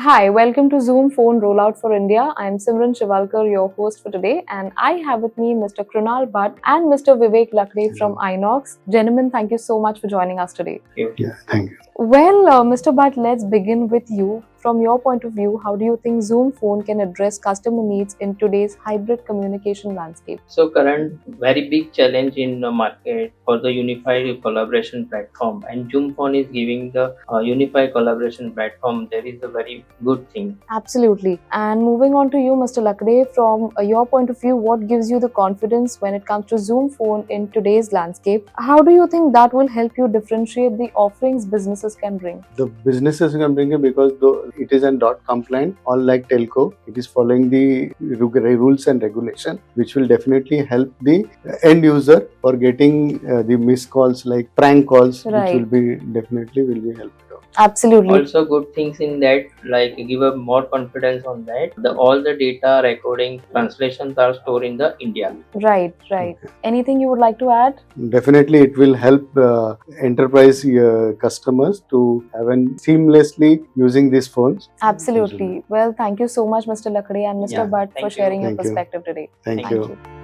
Hi, welcome to Zoom Phone Rollout for India. I'm Simran Shivalkar, your host for today, and I have with me Mr. Krunal Bhatt and Mr. Vivek Lakade from INOX. Gentlemen, thank you so much for joining us today. Yeah, thank you. Well, Mr. Bhatt, let's begin with you. From your point of view, how do you think Zoom Phone can address customer needs in today's hybrid communication landscape? So current very big challenge in the market for the unified collaboration platform, and Zoom Phone is giving the unified collaboration platform. That is a very good thing. Absolutely. And moving on to you, Mr. Lakade, from your point of view, what gives you the confidence when it comes to Zoom Phone in today's landscape? How do you think that will help you differentiate the offerings businesses can bring? The businesses can bring it because though it is an dot compliant, unlike telco, it is following the rules and regulation, which will definitely help the end user for getting the missed calls like prank calls, Right. which will be definitely will be helped out. Absolutely. Also good things in that, like give a more confidence on that. All the data recording translations are stored in the India. Right. Anything you would like to add? Definitely, it will help enterprise customers to have seamlessly using these phones. Absolutely. Well, thank you so much, Mr. Lakade and Mr. Yeah, Bhatt, thank for you. sharing your Thank you. perspective today. Thank Thank you. you.